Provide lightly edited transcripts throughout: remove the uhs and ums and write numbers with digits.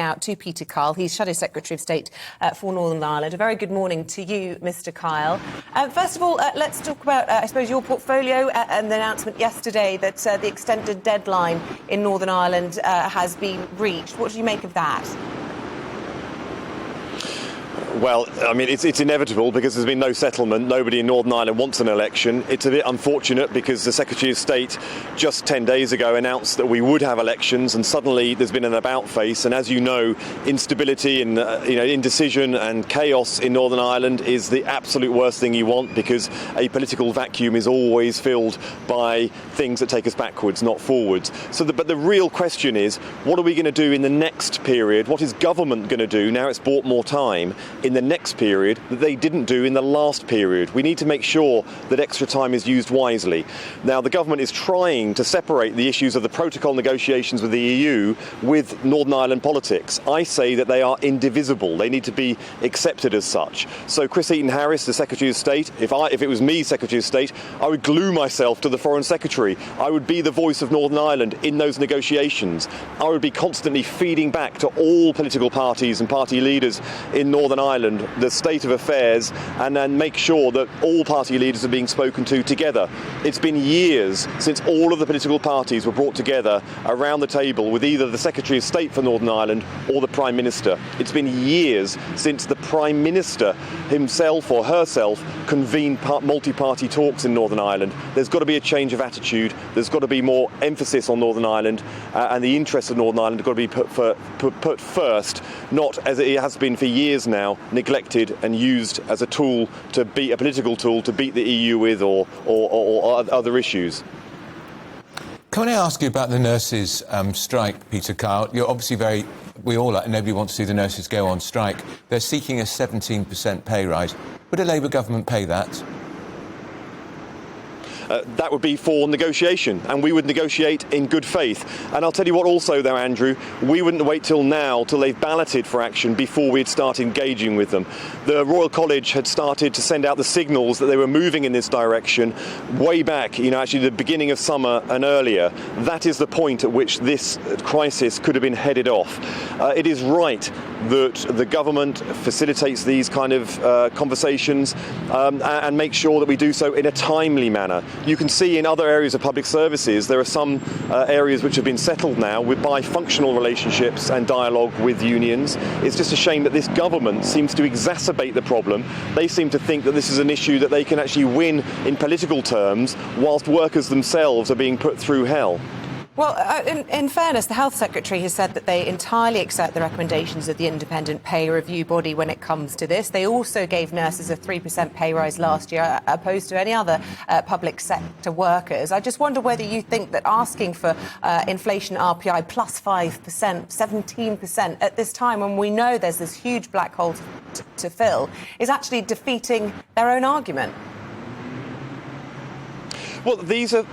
now to Peter Kyle. He's Shadow Secretary of State for Northern Ireland. A very good morning to you, Mr Kyle. First of all, let's talk about, I suppose, your portfolio and the announcement yesterday that the extended deadline in Northern Ireland has been reached. What do you make of that? Well, I mean, it's inevitable because there's been no settlement. Nobody in Northern Ireland wants an election. It's a bit unfortunate because the Secretary of State just 10 days ago announced that we would have elections, and suddenly there's been an about-face. And as you know, instability and indecision and chaos in Northern Ireland is the absolute worst thing you want, because a political vacuum is always filled by things that take us backwards, not forwards. But the real question is, what are we going to do in the next period? What is government going to do now it's bought more time in the next period that they didn't do in the last period? We need to make sure that extra time is used wisely. Now, the government is trying to separate the issues of the protocol negotiations with the EU with Northern Ireland politics. I say that they are indivisible. They need to be accepted as such. So Chris Eaton-Harris, the Secretary of State, if it was me, Secretary of State, I would glue myself to the Foreign Secretary. I would be the voice of Northern Ireland in those negotiations. I would be constantly feeding back to all political parties and party leaders in Northern Ireland the state of affairs, and then make sure that all party leaders are being spoken to together. It's been years since all of the political parties were brought together around the table with either the Secretary of State for Northern Ireland or the Prime Minister. It's been years since the Prime Minister himself or herself convened multi-party talks in Northern Ireland. There's got to be a change of attitude. There's got to be more emphasis on Northern Ireland, and the interests of Northern Ireland have got to be put first, not as it has been for years now, neglected and used as a tool to beat a political tool to beat the EU with or other issues. Can I ask you about the nurses' strike, Peter Kyle? You're obviously nobody wants to see the nurses go on strike. They're seeking a 17% pay rise. Would a Labour government pay that? That would be for negotiation, and we would negotiate in good faith. And I'll tell you what also, though, Andrew, we wouldn't wait till they've balloted for action before we'd start engaging with them. The Royal College had started to send out the signals that they were moving in this direction way back, actually the beginning of summer and earlier. That is the point at which this crisis could have been headed off. It is right that the government facilitates these kind of conversations and makes sure that we do so in a timely manner. You can see in other areas of public services there are some areas which have been settled now by functional relationships and dialogue with unions. It's just a shame that this government seems to exacerbate the problem. They seem to think that this is an issue that they can actually win in political terms, whilst workers themselves are being put through hell. Well, in fairness, the Health Secretary has said that they entirely accept the recommendations of the independent pay review body when it comes to this. They also gave nurses a 3% pay rise last year, opposed to any other public sector workers. I just wonder whether you think that asking for inflation RPI plus 5%, 17% at this time when we know there's this huge black hole to fill is actually defeating their own argument. Well, these are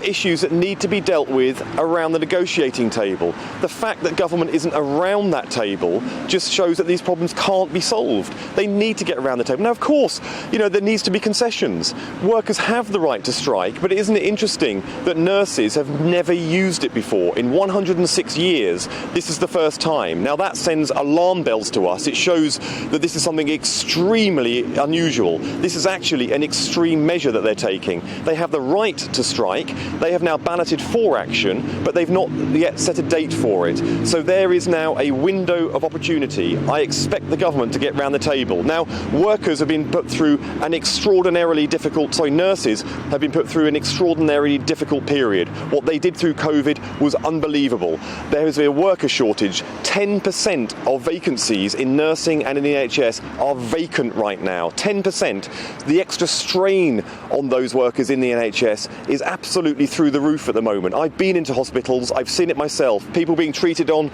issues that need to be dealt with around the negotiating table. The fact that government isn't around that table just shows that these problems can't be solved. They need to get around the table. Now, of course, there needs to be concessions. Workers have the right to strike, but isn't it interesting that nurses have never used it before? In 106 years, this is the first time. Now, that sends alarm bells to us. It shows that this is something extremely unusual. This is actually an extreme measure that they're taking. They have the right to strike. They have now balloted for action, but they've not yet set a date for it. So there is now a window of opportunity. I expect the government to get round the table. Now, workers have been put through an extraordinarily difficult, nurses have been put through an extraordinarily difficult period. What they did through COVID was unbelievable. There is a worker shortage. 10% of vacancies in nursing and in the NHS are vacant right now. 10%. The extra strain on those workers in the NHS is absolutely through the roof at the moment. I've been into hospitals, I've seen it myself, people being treated on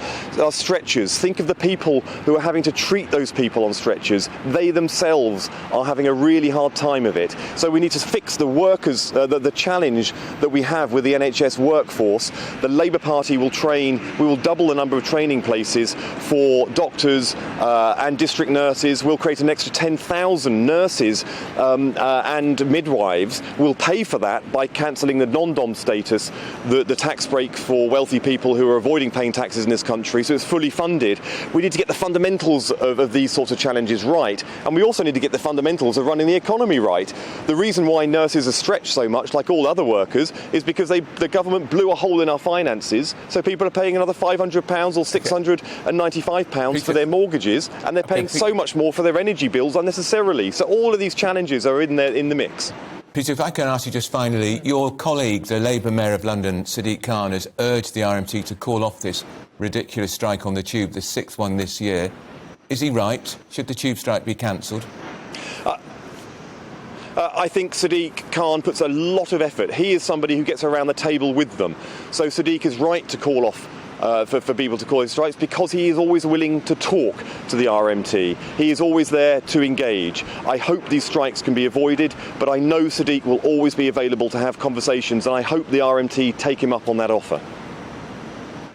stretchers. Think of the people who are having to treat those people on stretchers. They themselves are having a really hard time of it. So we need to fix the workers, the challenge that we have with the NHS workforce. The Labour Party will we will double the number of training places for doctors and district nurses. We'll create an extra 10,000 nurses and midwives. We'll pay for that by cancelling the non-dom status, the tax break for wealthy people who are avoiding paying taxes in this country, so it's fully funded. We need to get the fundamentals of these sorts of challenges right, and we also need to get the fundamentals of running the economy right. The reason why nurses are stretched so much, like all other workers, is because the government blew a hole in our finances, so people are paying another £500 or £695 for their mortgages, and they're paying so much more for their energy bills unnecessarily. So all of these challenges are in the mix. Peter, if I can ask you just finally, your colleague, the Labour Mayor of London, Sadiq Khan, has urged the RMT to call off this ridiculous strike on the tube, the sixth one this year. Is he right? Should the tube strike be cancelled? I think Sadiq Khan puts a lot of effort. He is somebody who gets around the table with them. So Sadiq is right to call off for people to call his strikes, because he is always willing to talk to the RMT. He is always there to engage. I hope these strikes can be avoided, but I know Sadiq will always be available to have conversations, and I hope the RMT take him up on that offer.